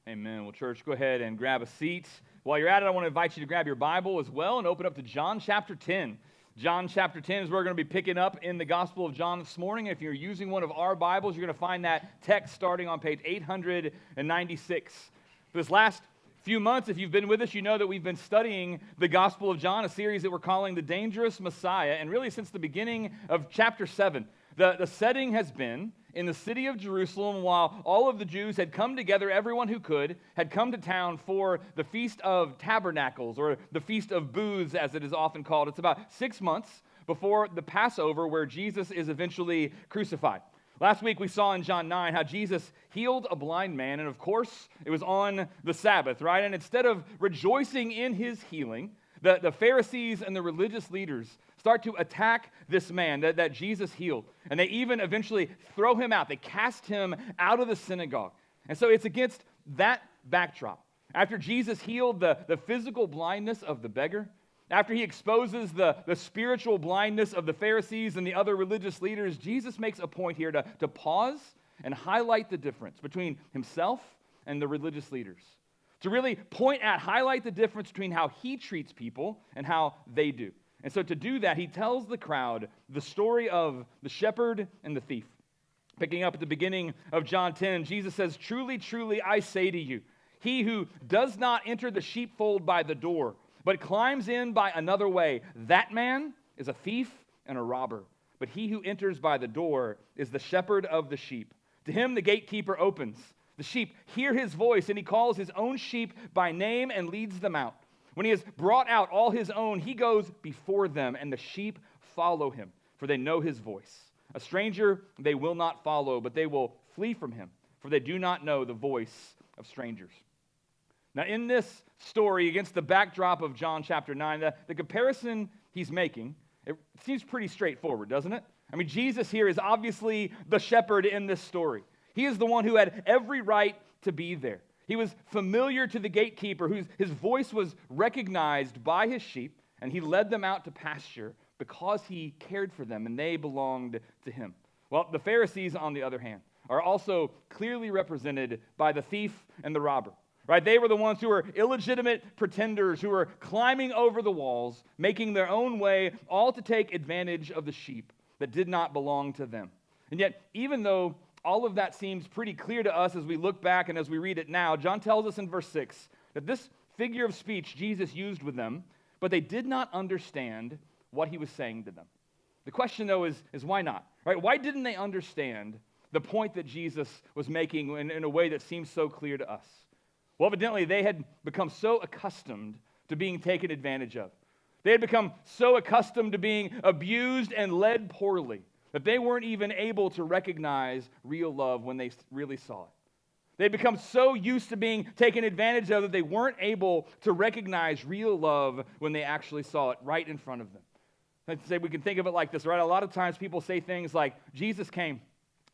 Amen. Well, church, go ahead and grab a seat. While you're at it, I want to invite you to grab your Bible as well and open up to John chapter 10. John chapter 10 is where we're going to be picking up in the Gospel of John this morning. If you're using one of our Bibles, you're going to find that text starting on page 896. For this last few months, if you've been with us, you know that we've been studying the Gospel of John, a series that we're calling The Dangerous Messiah. And really, since the beginning of chapter 7, the setting has been in the city of Jerusalem, while all of the Jews had come together, everyone who could, had come to town for the Feast of Tabernacles, or the Feast of Booths, as it is often called. It's about 6 months before the Passover, where Jesus is eventually crucified. Last week we saw in John 9 how Jesus healed a blind man, and of course it was on the Sabbath, right? And instead of rejoicing in his healing, the Pharisees and the religious leaders start to attack this man that Jesus healed. And they even eventually throw him out. They cast him out of the synagogue. And so it's against that backdrop. After Jesus healed the physical blindness of the beggar, after he exposes the spiritual blindness of the Pharisees and the other religious leaders, Jesus makes a point here to pause and highlight the difference between himself and the religious leaders. To really highlight the difference between how he treats people and how they do. And so to do that, he tells the crowd the story of the shepherd and the thief. Picking up at the beginning of John 10, Jesus says, "Truly, truly, I say to you, he who does not enter the sheepfold by the door, but climbs in by another way, that man is a thief and a robber. But he who enters by the door is the shepherd of the sheep. To him the gatekeeper opens. The sheep hear his voice, and he calls his own sheep by name and leads them out. When he has brought out all his own, he goes before them, and the sheep follow him, for they know his voice. A stranger they will not follow, but they will flee from him, for they do not know the voice of strangers." Now, in this story, against the backdrop of John chapter 9, the comparison he's making, it seems pretty straightforward, doesn't it? I mean, Jesus here is obviously the shepherd in this story. He is the one who had every right to be there. He was familiar to the gatekeeper, his voice was recognized by his sheep, and he led them out to pasture because he cared for them, and they belonged to him. Well, the Pharisees, on the other hand, are also clearly represented by the thief and the robber. Right? They were the ones who were illegitimate pretenders, who were climbing over the walls, making their own way, all to take advantage of the sheep that did not belong to them. And yet, even though all of that seems pretty clear to us as we look back and as we read it now, John tells us in verse 6 that this figure of speech Jesus used with them, but they did not understand what he was saying to them. The question, though, is why not? Right? Why didn't they understand the point that Jesus was making in a way that seems so clear to us? Well, evidently, they had become so accustomed to being taken advantage of. They had become so accustomed to being abused and led poorly that they weren't even able to recognize real love when they really saw it. They'd become so used to being taken advantage of that they weren't able to recognize real love when they actually saw it right in front of them. Let's say we can think of it like this, right? A lot of times people say things like, Jesus came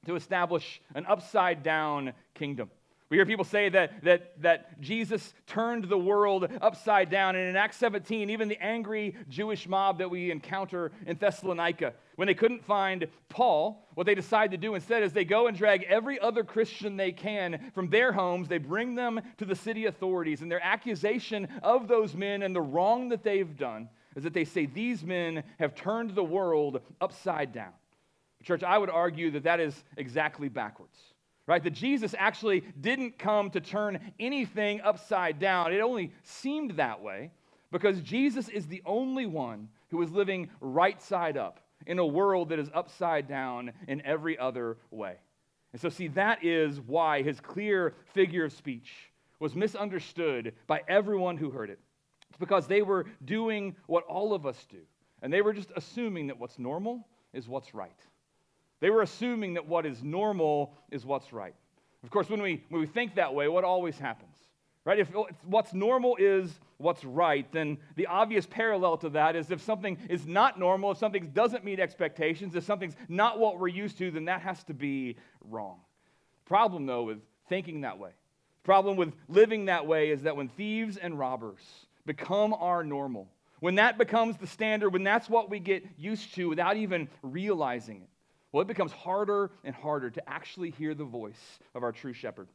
to establish an upside-down kingdom. We hear people say that Jesus turned the world upside down. And in Acts 17, even the angry Jewish mob that we encounter in Thessalonica, when they couldn't find Paul, what they decide to do instead is they go and drag every other Christian they can from their homes. They bring them to the city authorities. And their accusation of those men and the wrong that they've done is that they say these men have turned the world upside down. Church, I would argue that is exactly backwards. Right, that Jesus actually didn't come to turn anything upside down. It only seemed that way because Jesus is the only one who is living right side up in a world that is upside down in every other way. And so see, that is why his clear figure of speech was misunderstood by everyone who heard it. It's because they were doing what all of us do, and they were just assuming that what's normal is what's right. They were assuming that what is normal is what's right. Of course, when we think that way, what always happens? Right? If what's normal is what's right, then the obvious parallel to that is if something is not normal, if something doesn't meet expectations, if something's not what we're used to, then that has to be wrong. Problem, though, with thinking that way, the problem with living that way is that when thieves and robbers become our normal, when that becomes the standard, when that's what we get used to without even realizing it, well, it becomes harder and harder to actually hear the voice of our true shepherd.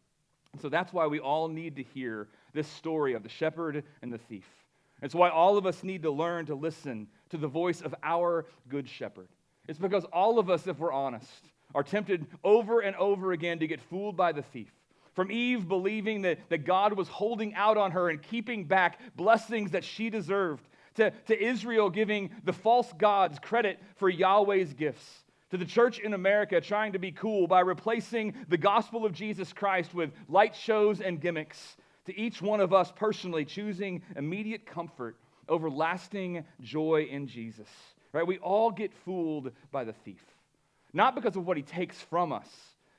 So that's why we all need to hear this story of the shepherd and the thief. It's why all of us need to learn to listen to the voice of our good shepherd. It's because all of us, if we're honest, are tempted over and over again to get fooled by the thief. From Eve believing that God was holding out on her and keeping back blessings that she deserved, to Israel giving the false gods credit for Yahweh's gifts, to the church in America trying to be cool by replacing the gospel of Jesus Christ with light shows and gimmicks, to each one of us personally choosing immediate comfort over lasting joy in Jesus. Right? We all get fooled by the thief. Not because of what he takes from us,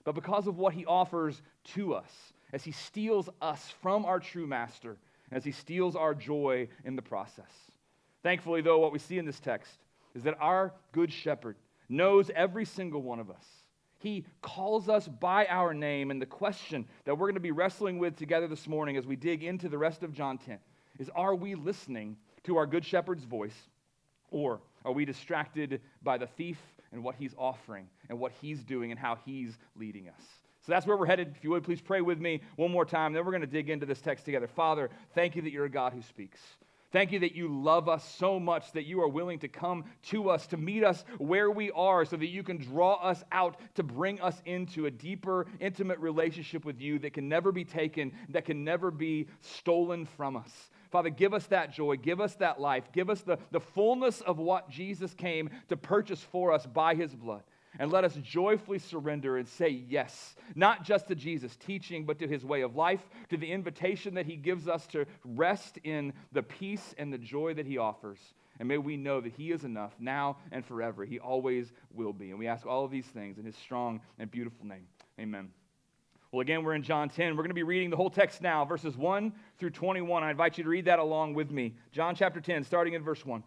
but because of what he offers to us as he steals us from our true master, as he steals our joy in the process. Thankfully, though, what we see in this text is that our good shepherd knows every single one of us. He calls us by our name, and the question that we're going to be wrestling with together this morning as we dig into the rest of John 10 is, are we listening to our good shepherd's voice, or are we distracted by the thief and what he's offering and what he's doing and how he's leading us? So that's where we're headed. If you would, please pray with me one more time. Then we're going to dig into this text together. Father, thank you that you're a God who speaks. Thank you that you love us so much that you are willing to come to us, to meet us where we are so that you can draw us out to bring us into a deeper, intimate relationship with you that can never be taken, that can never be stolen from us. Father, give us that joy, give us that life, give us the fullness of what Jesus came to purchase for us by his blood. And let us joyfully surrender and say yes, not just to Jesus' teaching, but to his way of life, to the invitation that he gives us to rest in the peace and the joy that he offers. And may we know that he is enough now and forever. He always will be. And we ask all of these things in his strong and beautiful name. Amen. Well, again, we're in John 10. We're going to be reading the whole text now, verses 1 through 21. I invite you to read that along with me. John chapter 10, starting in verse 1.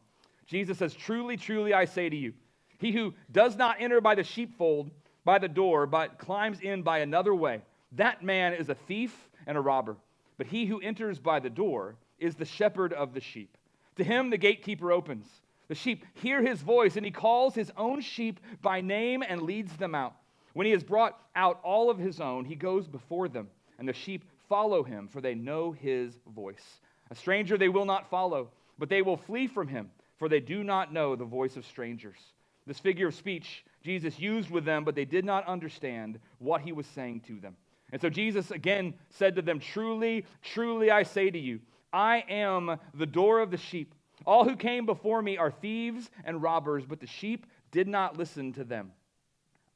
Jesus says, "Truly, truly, I say to you, he who does not enter by the sheepfold by the door, but climbs in by another way, that man is a thief and a robber. But he who enters by the door is the shepherd of the sheep. To him the gatekeeper opens. The sheep hear his voice, and he calls his own sheep by name and leads them out. When he has brought out all of his own, he goes before them, and the sheep follow him, for they know his voice. A stranger they will not follow, but they will flee from him, for they do not know the voice of strangers." This figure of speech Jesus used with them, but they did not understand what he was saying to them. And so Jesus again said to them, "Truly, truly, I say to you, I am the door of the sheep. All who came before me are thieves and robbers, but the sheep did not listen to them.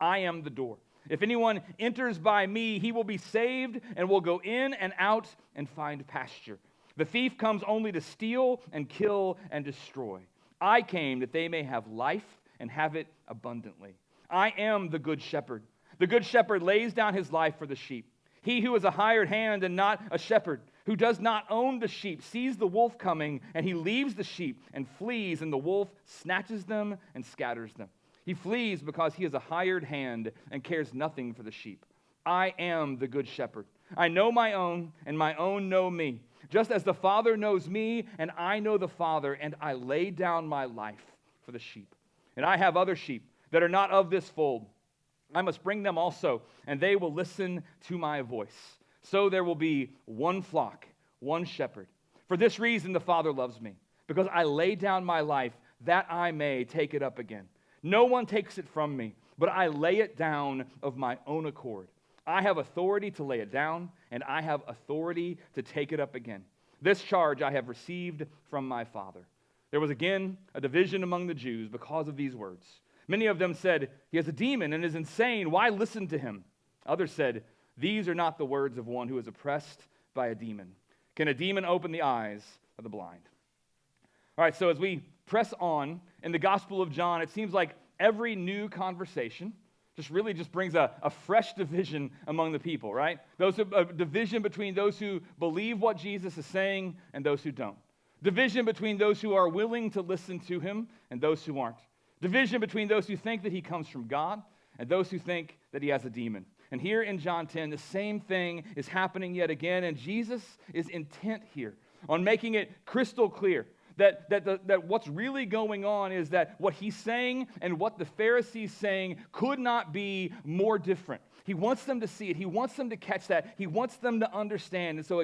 I am the door. If anyone enters by me, he will be saved and will go in and out and find pasture. The thief comes only to steal and kill and destroy. I came that they may have life and have it abundantly. I am the good shepherd. The good shepherd lays down his life for the sheep. He who is a hired hand and not a shepherd, who does not own the sheep, sees the wolf coming, and he leaves the sheep and flees, and the wolf snatches them and scatters them. He flees because he is a hired hand and cares nothing for the sheep. I am the good shepherd. I know my own, and my own know me, just as the Father knows me, and I know the Father, and I lay down my life for the sheep. And I have other sheep that are not of this fold. I must bring them also, and they will listen to my voice. So there will be one flock, one shepherd. For this reason the Father loves me, because I lay down my life that I may take it up again. No one takes it from me, but I lay it down of my own accord. I have authority to lay it down, and I have authority to take it up again. This charge I have received from my Father." There was again a division among the Jews because of these words. Many of them said, "He has a demon and is insane. Why listen to him?" Others said, "These are not the words of one who is oppressed by a demon. Can a demon open the eyes of the blind?" All right, so as we press on in the Gospel of John, it seems like every new conversation just brings a fresh division among the people, right? A division between those who believe what Jesus is saying and those who don't. Division between those who are willing to listen to him and those who aren't. Division between those who think that he comes from God and those who think that he has a demon. And here in John 10, the same thing is happening yet again, and Jesus is intent here on making it crystal clear that what's really going on is that what he's saying and what the Pharisees saying could not be more different. He wants them to see it. He wants them to catch that. He wants them to understand. And so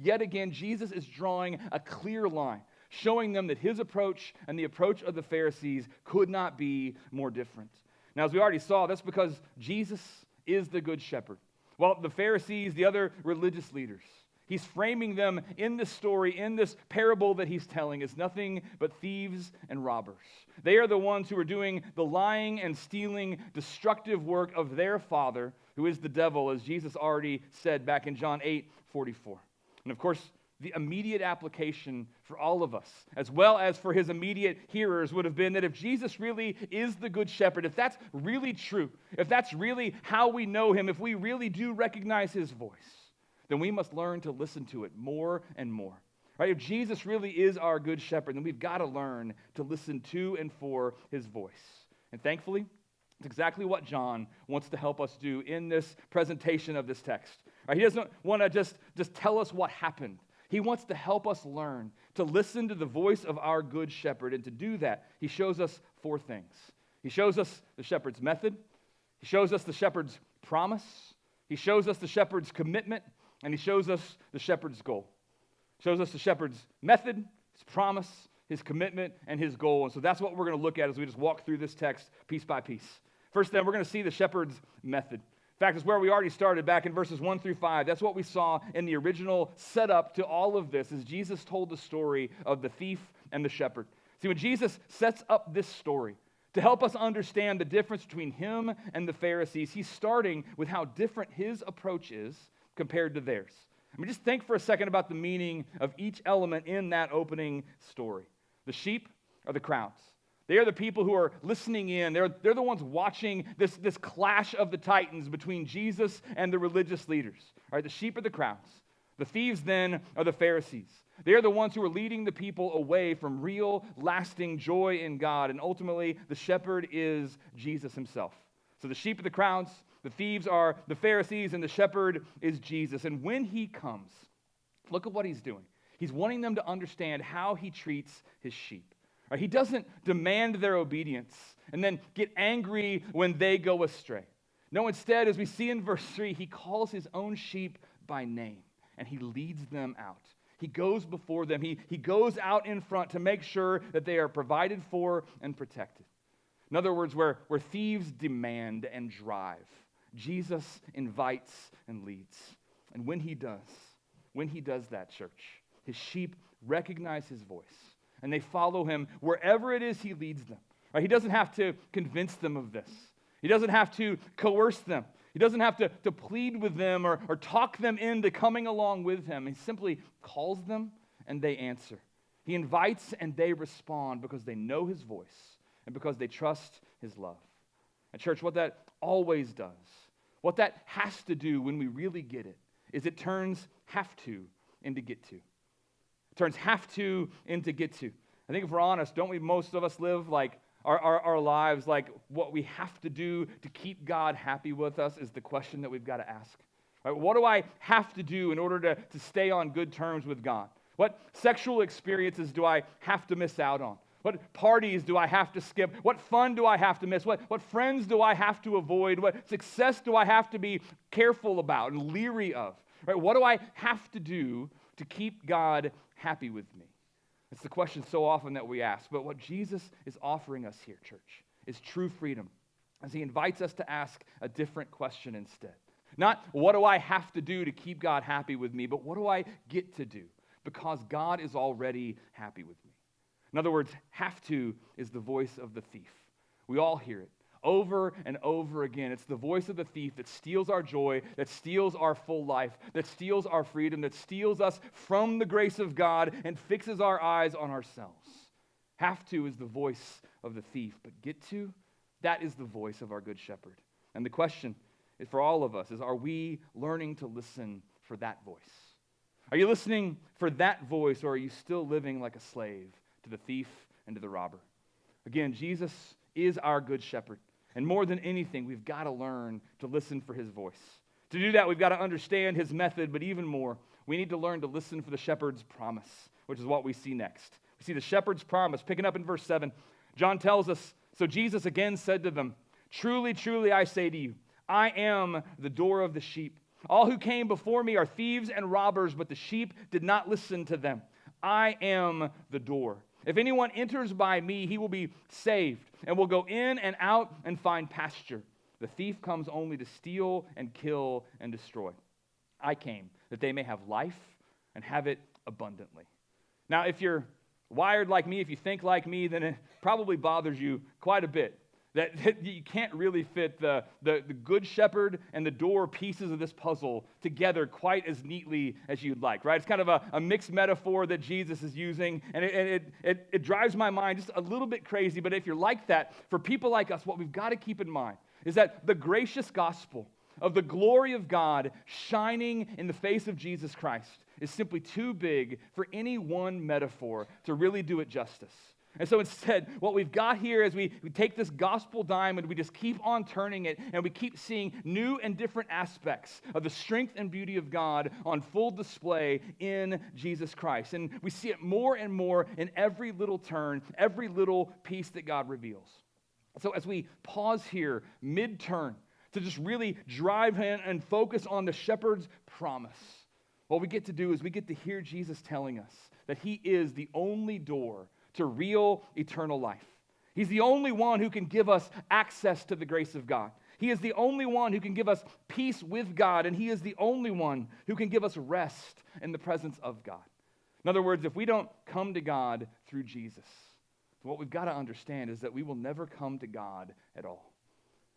yet again, Jesus is drawing a clear line, showing them that his approach and the approach of the Pharisees could not be more different. Now, as we already saw, that's because Jesus is the good shepherd. Well, the Pharisees, the other religious leaders, he's framing them in this story, in this parable that he's telling, as nothing but thieves and robbers. They are the ones who are doing the lying and stealing, destructive work of their father, who is the devil, as Jesus already said back in John 8:44. And of course, the immediate application for all of us, as well as for his immediate hearers, would have been that if Jesus really is the good shepherd, if that's really true, if that's really how we know him, if we really do recognize his voice, then we must learn to listen to it more and more. Right? If Jesus really is our good shepherd, then we've got to learn to listen to and for his voice. And thankfully, it's exactly what John wants to help us do in this presentation of this text. Right? He doesn't want to just tell us what happened. He wants to help us learn to listen to the voice of our good shepherd. And to do that, he shows us four things. He shows us the shepherd's method. He shows us the shepherd's promise. He shows us the shepherd's commitment. And he shows us the shepherd's goal. He shows us the shepherd's method, his promise, his commitment, and his goal. And so that's what we're going to look at as we just walk through this text piece by piece. First, then, we're going to see the shepherd's method. In fact, it's where we already started back in verses 1 through 5. That's what we saw in the original setup to all of this, as Jesus told the story of the thief and the shepherd. See, when Jesus sets up this story to help us understand the difference between him and the Pharisees, he's starting with how different his approach is compared to theirs. I mean, just think for a second about the meaning of each element in that opening story. The sheep are the crowds. They are the people who are listening in. They're the ones watching this clash of the titans between Jesus and the religious leaders. All right, the sheep are the crowds. The thieves then are the Pharisees. They are the ones who are leading the people away from real, lasting joy in God. And ultimately, the shepherd is Jesus himself. So the sheep are the crowds, the thieves are the Pharisees, and the shepherd is Jesus. And when he comes, look at what he's doing. He's wanting them to understand how he treats his sheep. Right? He doesn't demand their obedience and then get angry when they go astray. No, instead, as we see in verse 3, he calls his own sheep by name and he leads them out. He goes before them. He goes out in front to make sure that they are provided for and protected. In other words, where thieves demand and drive, Jesus invites and leads. And when he does that, church, his sheep recognize his voice. And they follow him wherever it is he leads them. Right? He doesn't have to convince them of this. He doesn't have to coerce them. He doesn't have to plead with them or talk them into coming along with him. He simply calls them and they answer. He invites and they respond because they know his voice and because they trust his love. And church, what that always does, what that has to do when we really get it, is it turns have to into get to. Turns have to into get to. I think if we're honest, don't we, most of us live like our lives like what we have to do to keep God happy with us is the question that we've got to ask. Right? What do I have to do in order to stay on good terms with God? What sexual experiences do I have to miss out on? What parties do I have to skip? What fun do I have to miss? What friends do I have to avoid? What success do I have to be careful about and leery of? Right? What do I have to do to keep God happy with me? It's the question so often that we ask. But what Jesus is offering us here, church, is true freedom, as he invites us to ask a different question instead. Not what do I have to do to keep God happy with me, but what do I get to do because God is already happy with me. In other words, have to is the voice of the thief. We all hear it over and over again. It's the voice of the thief that steals our joy, that steals our full life, that steals our freedom, that steals us from the grace of God and fixes our eyes on ourselves. Have to is the voice of the thief, but get to, that is the voice of our good shepherd. And the question is for all of us is, are we learning to listen for that voice? Are you listening for that voice, or are you still living like a slave to the thief and to the robber? Again, Jesus is our good shepherd. And more than anything, we've got to learn to listen for his voice. To do that, we've got to understand his method, but even more, we need to learn to listen for the shepherd's promise, which is what we see next. We see the shepherd's promise. Picking up in verse 7, John tells us, so Jesus again said to them, truly, truly, I say to you, I am the door of the sheep. All who came before me are thieves and robbers, but the sheep did not listen to them. I am the door. If anyone enters by me, he will be saved and will go in and out and find pasture. The thief comes only to steal and kill and destroy. I came that they may have life and have it abundantly. Now, if you're wired like me, if you think like me, then it probably bothers you quite a bit. That you can't really fit the good shepherd and the door pieces of this puzzle together quite as neatly as you'd like, right? It's kind of a mixed metaphor that Jesus is using, and it drives my mind just a little bit crazy. But if you're like that, for people like us, what we've got to keep in mind is that the gracious gospel of the glory of God shining in the face of Jesus Christ is simply too big for any one metaphor to really do it justice. And so instead, what we've got here is we take this gospel diamond, we just keep on turning it, and we keep seeing new and different aspects of the strength and beauty of God on full display in Jesus Christ. And we see it more and more in every little turn, every little piece that God reveals. So as we pause here mid-turn to just really drive in and focus on the shepherd's promise, what we get to do is we get to hear Jesus telling us that he is the only door to real eternal life. He's the only one who can give us access to the grace of God. He is the only one who can give us peace with God, and he is the only one who can give us rest in the presence of God. In other words, if we don't come to God through Jesus, what we've got to understand is that we will never come to God at all.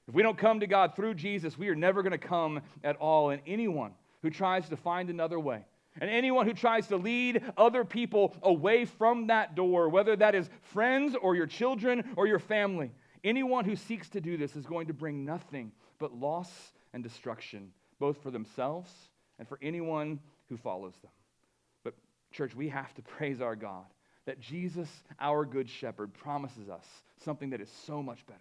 If we don't come to God through Jesus, we are never going to come at all. And anyone who tries to find another way, and anyone who tries to lead other people away from that door, whether that is friends or your children or your family, anyone who seeks to do this is going to bring nothing but loss and destruction, both for themselves and for anyone who follows them. But church, we have to praise our God that Jesus, our good shepherd, promises us something that is so much better.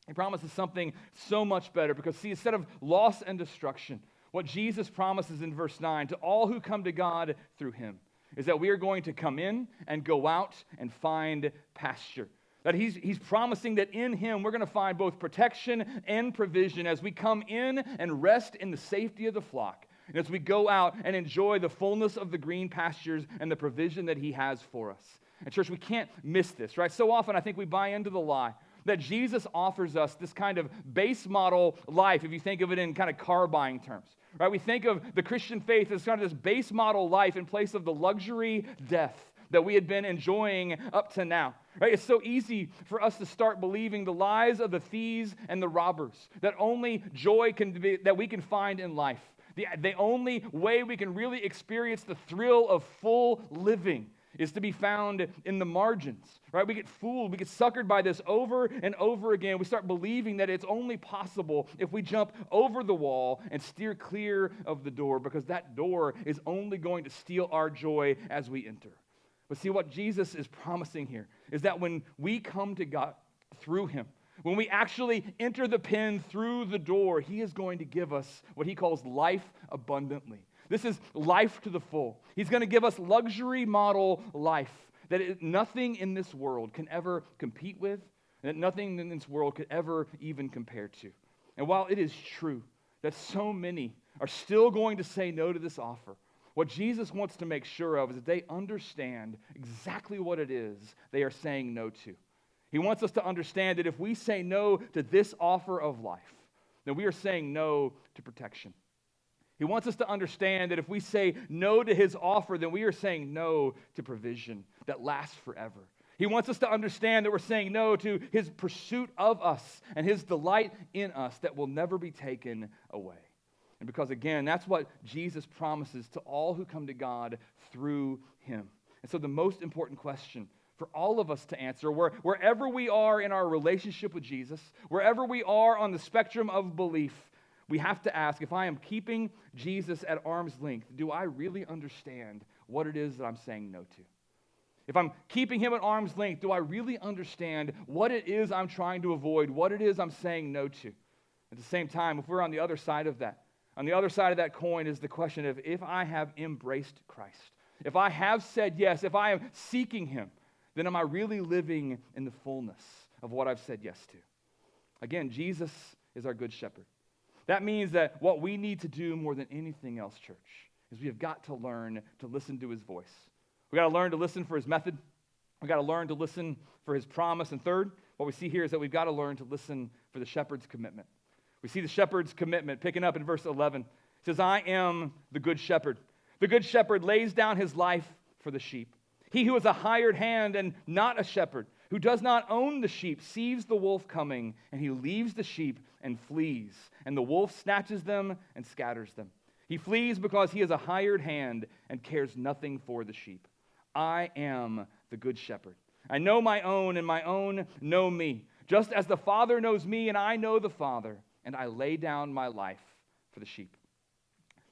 He promises something so much better because, see, instead of loss and destruction, what Jesus promises in verse 9 to all who come to God through him is that we are going to come in and go out and find pasture. That he's promising that in him we're going to find both protection and provision as we come in and rest in the safety of the flock, and as we go out and enjoy the fullness of the green pastures and the provision that he has for us. And church, we can't miss this, right? So often I think we buy into the lie that Jesus offers us this kind of base model life, if you think of it in kind of car buying terms, right? We think of the Christian faith as kind of this base model life in place of the luxury death that we had been enjoying up to now, right? It's so easy for us to start believing the lies of the thieves and the robbers, that only joy that we can find in life, the only way we can really experience the thrill of full living is to be found in the margins, right? We get fooled, we get suckered by this over and over again. We start believing that it's only possible if we jump over the wall and steer clear of the door, because that door is only going to steal our joy as we enter. But see, what Jesus is promising here is that when we come to God through him, when we actually enter the pen through the door, he is going to give us what he calls life abundantly. This is life to the full. He's going to give us luxury model life that nothing in this world can ever compete with, and that nothing in this world could ever even compare to. And while it is true that so many are still going to say no to this offer, what Jesus wants to make sure of is that they understand exactly what it is they are saying no to. He wants us to understand that if we say no to this offer of life, then we are saying no to protection. He wants us to understand that if we say no to his offer, then we are saying no to provision that lasts forever. He wants us to understand that we're saying no to his pursuit of us and his delight in us that will never be taken away. And because, again, that's what Jesus promises to all who come to God through him. And so the most important question for all of us to answer, wherever we are in our relationship with Jesus, wherever we are on the spectrum of belief, we have to ask, if I am keeping Jesus at arm's length, do I really understand what it is that I'm saying no to? If I'm keeping him at arm's length, do I really understand what it is I'm trying to avoid, what it is I'm saying no to? At the same time, if we're on the other side of that coin is the question of if I have embraced Christ, if I have said yes, if I am seeking him, then am I really living in the fullness of what I've said yes to? Again, Jesus is our good shepherd. That means that what we need to do more than anything else, church, is we have got to learn to listen to his voice. We got to learn to listen for his method. We got to learn to listen for his promise. And third, what we see here is that we've got to learn to listen for the shepherd's commitment. We see the shepherd's commitment picking up in verse 11. It says, I am the good shepherd. The good shepherd lays down his life for the sheep. He who is a hired hand and not a shepherd, who does not own the sheep, sees the wolf coming, and he leaves the sheep and flees. And the wolf snatches them and scatters them. He flees because he is a hired hand and cares nothing for the sheep. I am the good shepherd. I know my own, and my own know me, just as the Father knows me, and I know the Father, and I lay down my life for the sheep.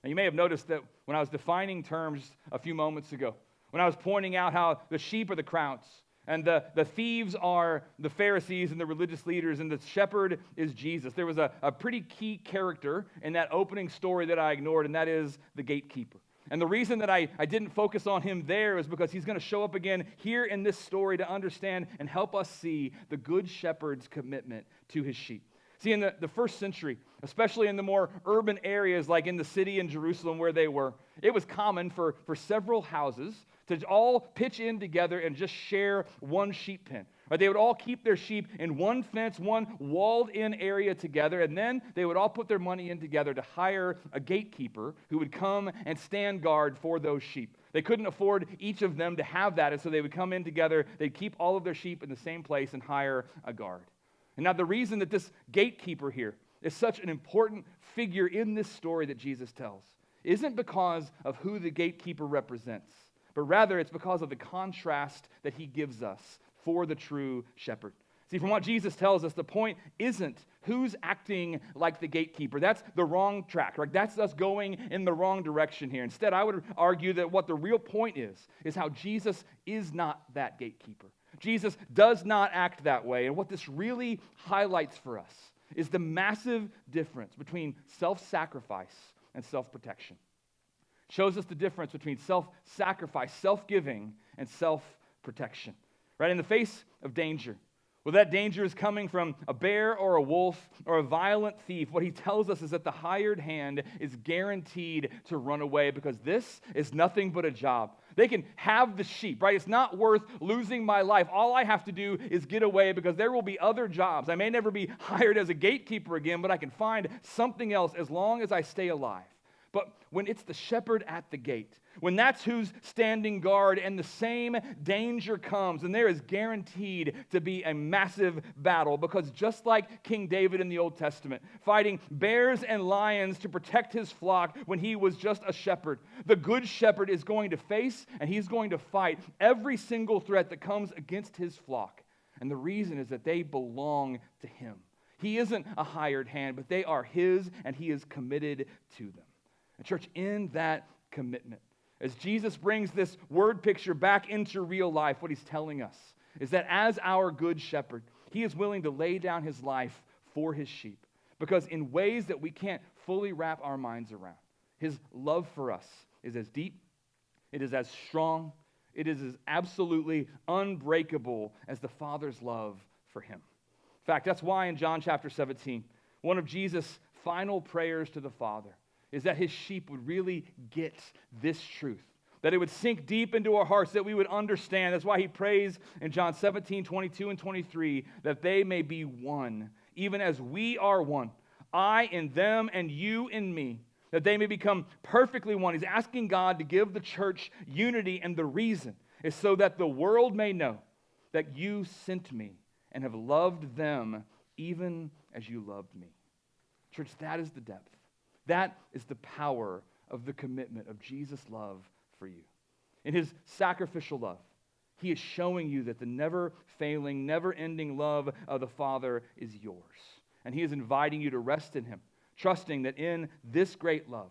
Now, you may have noticed that when I was defining terms a few moments ago, when I was pointing out how the sheep are the crowds, and the thieves are the Pharisees and the religious leaders, and the shepherd is Jesus, there was a pretty key character in that opening story that I ignored, and that is the gatekeeper. And the reason that I didn't focus on him there is because he's going to show up again here in this story to understand and help us see the good shepherd's commitment to his sheep. See, in the first century, especially in the more urban areas like in the city in Jerusalem where they were, it was common for several houses to all pitch in together and just share one sheep pen. Right? They would all keep their sheep in one fence, one walled-in area together, and then they would all put their money in together to hire a gatekeeper who would come and stand guard for those sheep. They couldn't afford each of them to have that, and so they would come in together, they'd keep all of their sheep in the same place and hire a guard. And now the reason that this gatekeeper here is such an important figure in this story that Jesus tells isn't because of who the gatekeeper represents, but rather it's because of the contrast that he gives us for the true shepherd. See, from what Jesus tells us, the point isn't who's acting like the gatekeeper. That's the wrong track, right? That's us going in the wrong direction here. Instead, I would argue that what the real point is how Jesus is not that gatekeeper. Jesus does not act that way. And what this really highlights for us is the massive difference between self-sacrifice and self-protection. It shows us the difference between self-sacrifice, self-giving, and self-protection. Right? In the face of danger, whether that danger is coming from a bear or a wolf or a violent thief, what he tells us is that the hired hand is guaranteed to run away because this is nothing but a job. They can have the sheep, right? It's not worth losing my life. All I have to do is get away because there will be other jobs. I may never be hired as a gatekeeper again, but I can find something else as long as I stay alive. But when it's the shepherd at the gate, when that's who's standing guard and the same danger comes, and there is guaranteed to be a massive battle, because just like King David in the Old Testament, fighting bears and lions to protect his flock when he was just a shepherd, the good shepherd is going to face and he's going to fight every single threat that comes against his flock. And the reason is that they belong to him. He isn't a hired hand, but they are his, and he is committed to them. And church, in that commitment, as Jesus brings this word picture back into real life, what he's telling us is that as our good shepherd, he is willing to lay down his life for his sheep, because in ways that we can't fully wrap our minds around, his love for us is as deep, it is as strong, it is as absolutely unbreakable as the Father's love for him. In fact, that's why in John chapter 17, one of Jesus' final prayers to the Father is that his sheep would really get this truth, that it would sink deep into our hearts, that we would understand. That's why he prays in John 17, 22 and 23, that they may be one, even as we are one, I in them and you in me, that they may become perfectly one. He's asking God to give the church unity, and the reason is so that the world may know that you sent me and have loved them even as you loved me. Church, that is the depth. That is the power of the commitment of Jesus' love for you. In his sacrificial love, he is showing you that the never-failing, never-ending love of the Father is yours. And he is inviting you to rest in him, trusting that in this great love,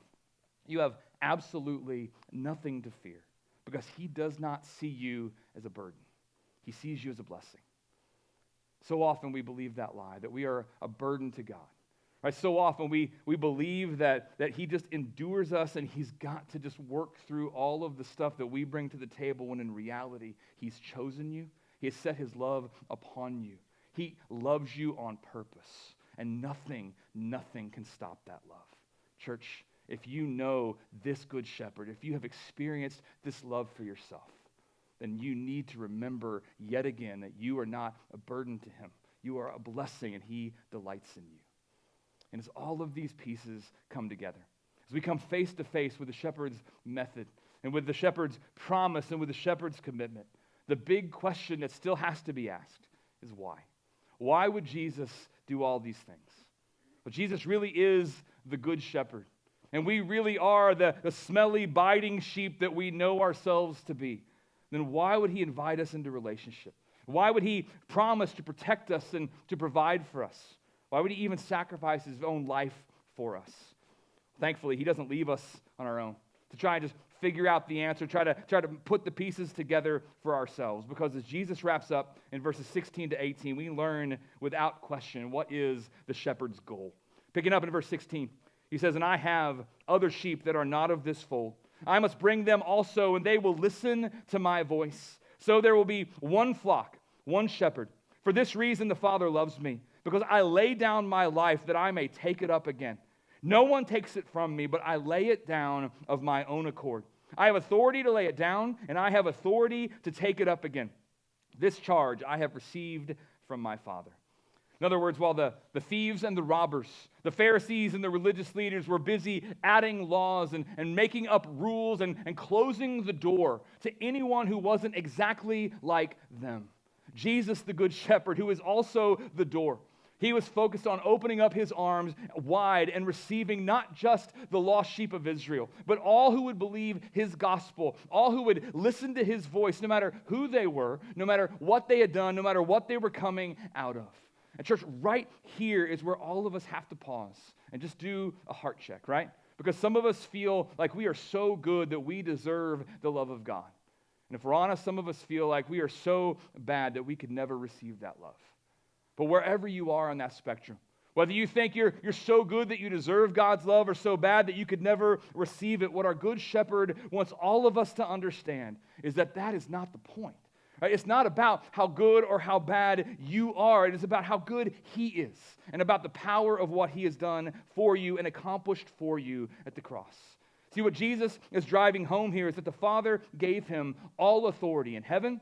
you have absolutely nothing to fear, because he does not see you as a burden. He sees you as a blessing. So often we believe that lie, that we are a burden to God. Right? So often we believe that he just endures us and he's got to just work through all of the stuff that we bring to the table, when in reality, he's chosen you He has set his love upon you. He loves you on purpose, and nothing can stop that love. Church, if you know this good shepherd, if you have experienced this love for yourself, then you need to remember yet again that you are not a burden to him. You are a blessing, and he delights in you. And as all of these pieces come together, as we come face to face with the shepherd's method and with the shepherd's promise and with the shepherd's commitment, the big question that still has to be asked is why? Why would Jesus do all these things? But Jesus really is the good shepherd, and we really are the smelly, biting sheep that we know ourselves to be. Then why would he invite us into relationship? Why would he promise to protect us and to provide for us? Why would he even sacrifice his own life for us? Thankfully, he doesn't leave us on our own to try and just figure out the answer, try to put the pieces together for ourselves. Because as Jesus wraps up in verses 16 to 18, we learn without question what is the shepherd's goal. Picking up in verse 16, he says, "And I have other sheep that are not of this fold. I must bring them also, and they will listen to my voice. So there will be one flock, one shepherd. For this reason the Father loves me, because I lay down my life that I may take it up again. No one takes it from me, but I lay it down of my own accord. I have authority to lay it down, and I have authority to take it up again. This charge I have received from my Father." In other words, while the thieves and the robbers, the Pharisees and the religious leaders were busy adding laws and making up rules and closing the door to anyone who wasn't exactly like them, Jesus, the Good Shepherd, who is also the door, he was focused on opening up his arms wide and receiving not just the lost sheep of Israel, but all who would believe his gospel, all who would listen to his voice, no matter who they were, no matter what they had done, no matter what they were coming out of. And church, right here is where all of us have to pause and just do a heart check, right? Because some of us feel like we are so good that we deserve the love of God. And if we're honest, some of us feel like we are so bad that we could never receive that love. But wherever you are on that spectrum, whether you think you're so good that you deserve God's love or so bad that you could never receive it, what our good shepherd wants all of us to understand is that that is not the point. Right? It's not about how good or how bad you are. It is about how good he is and about the power of what he has done for you and accomplished for you at the cross. See, what Jesus is driving home here is that the Father gave him all authority in heaven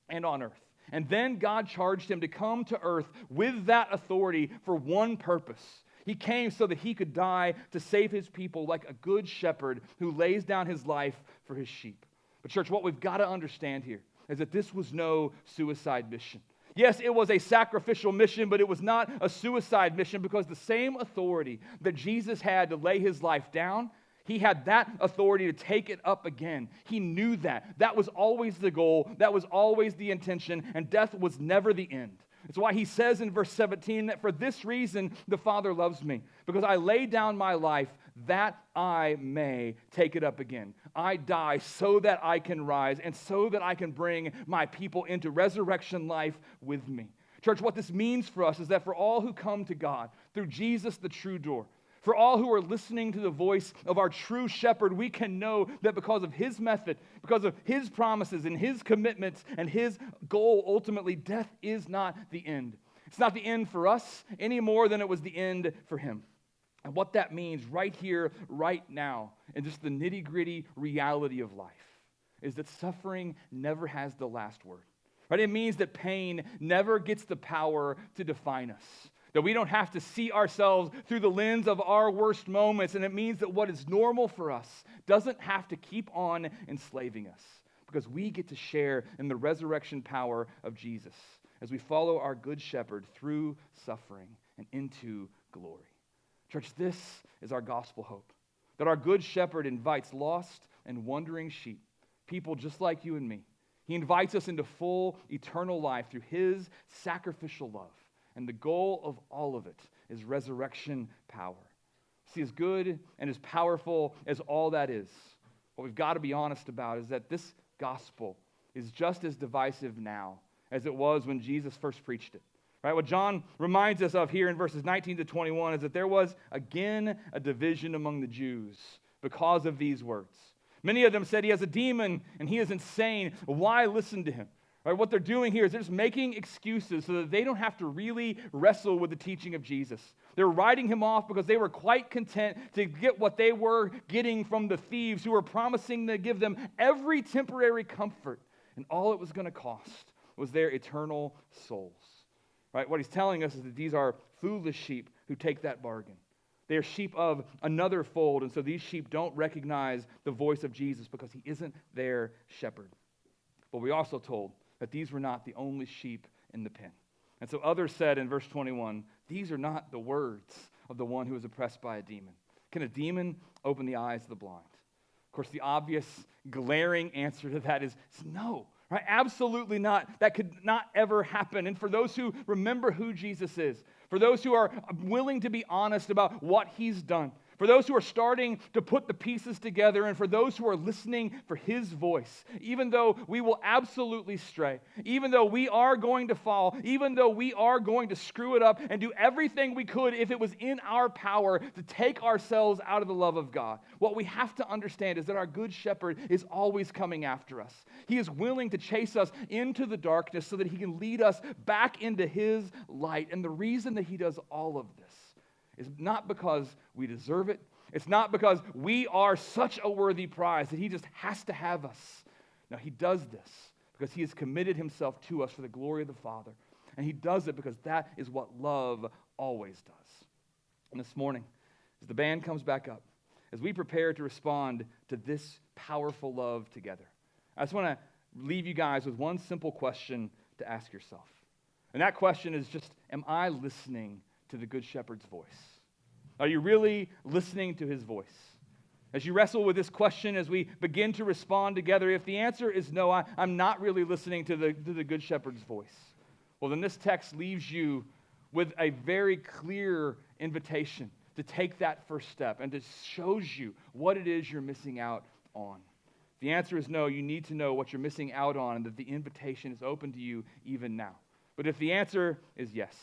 and on earth. And then God charged him to come to earth with that authority for one purpose. He came so that he could die to save his people like a good shepherd who lays down his life for his sheep. But church, what we've got to understand here is that this was no suicide mission. Yes, it was a sacrificial mission, but it was not a suicide mission because the same authority that Jesus had to lay his life down, he had that authority to take it up again. He knew that. That was always the goal. That was always the intention, and death was never the end. It's why he says in verse 17 that for this reason the Father loves me, because I lay down my life that I may take it up again. I die so that I can rise and so that I can bring my people into resurrection life with me. Church, what this means for us is that for all who come to God through Jesus, the true door, for all who are listening to the voice of our true shepherd, we can know that because of his method, because of his promises and his commitments and his goal, ultimately, death is not the end. It's not the end for us any more than it was the end for him. And what that means right here, right now, and just the nitty-gritty reality of life is that suffering never has the last word. Right? It means that pain never gets the power to define us. That we don't have to see ourselves through the lens of our worst moments. And it means that what is normal for us doesn't have to keep on enslaving us, because we get to share in the resurrection power of Jesus as we follow our good shepherd through suffering and into glory. Church, this is our gospel hope, that our good shepherd invites lost and wandering sheep, people just like you and me. He invites us into full eternal life through his sacrificial love. And the goal of all of it is resurrection power. See, as good and as powerful as all that is, what we've got to be honest about is that this gospel is just as divisive now as it was when Jesus first preached it. Right? What John reminds us of here in verses 19 to 21 is that there was again a division among the Jews because of these words. Many of them said he has a demon and he is insane. Why listen to him? Right? What they're doing here is they're just making excuses so that they don't have to really wrestle with the teaching of Jesus. They're writing him off because they were quite content to get what they were getting from the thieves who were promising to give them every temporary comfort. And all it was going to cost was their eternal souls. Right? What he's telling us is that these are foolish sheep who take that bargain. They are sheep of another fold, and so these sheep don't recognize the voice of Jesus because he isn't their shepherd. But we also told that these were not the only sheep in the pen. And so others said in verse 21, these are not the words of the one who is oppressed by a demon. Can a demon open the eyes of the blind? Of course, the obvious, glaring answer to that is no. Right? Absolutely not. That could not ever happen. And for those who remember who Jesus is, for those who are willing to be honest about what he's done, for those who are starting to put the pieces together, and for those who are listening for his voice, even though we will absolutely stray, even though we are going to fall, even though we are going to screw it up and do everything we could if it was in our power to take ourselves out of the love of God, what we have to understand is that our good shepherd is always coming after us. He is willing to chase us into the darkness so that he can lead us back into his light. And the reason that he does all of this is not because we deserve it. It's not because we are such a worthy prize that he just has to have us. No, he does this because he has committed himself to us for the glory of the Father. And he does it because that is what love always does. And this morning, as the band comes back up, as we prepare to respond to this powerful love together, I just want to leave you guys with one simple question to ask yourself. And that question is just, am I listening to the Good Shepherd's voice? Are you really listening to his voice? As you wrestle with this question, as we begin to respond together, if the answer is no, I'm not really listening to the Good Shepherd's voice, well, then this text leaves you with a very clear invitation to take that first step, and it shows you what it is you're missing out on. If the answer is no, you need to know what you're missing out on and that the invitation is open to you even now. But if the answer is yes,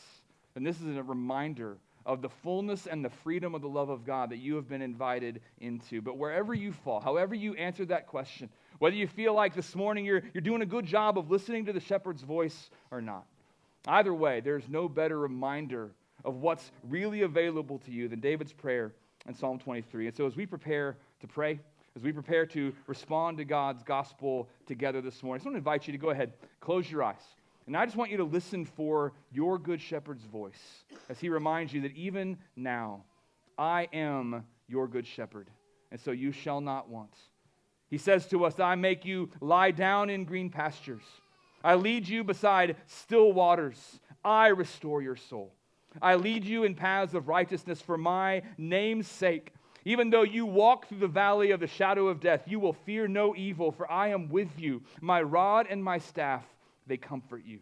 then this is a reminder of the fullness and the freedom of the love of God that you have been invited into. But wherever you fall, however you answer that question, whether you feel like this morning you're doing a good job of listening to the shepherd's voice or not, either way, there's no better reminder of what's really available to you than David's prayer in Psalm 23. And so as we prepare to pray, as we prepare to respond to God's gospel together this morning, I just want to invite you to go ahead, close your eyes. And I just want you to listen for your good shepherd's voice as he reminds you that even now, I am your good shepherd, and so you shall not want. He says to us, I make you lie down in green pastures. I lead you beside still waters. I restore your soul. I lead you in paths of righteousness for my name's sake. Even though you walk through the valley of the shadow of death, you will fear no evil, for I am with you. My rod and my staff, they comfort you.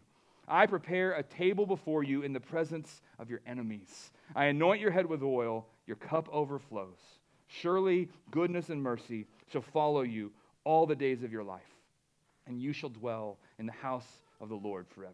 I prepare a table before you in the presence of your enemies. I anoint your head with oil, your cup overflows. Surely goodness and mercy shall follow you all the days of your life, and you shall dwell in the house of the Lord forever.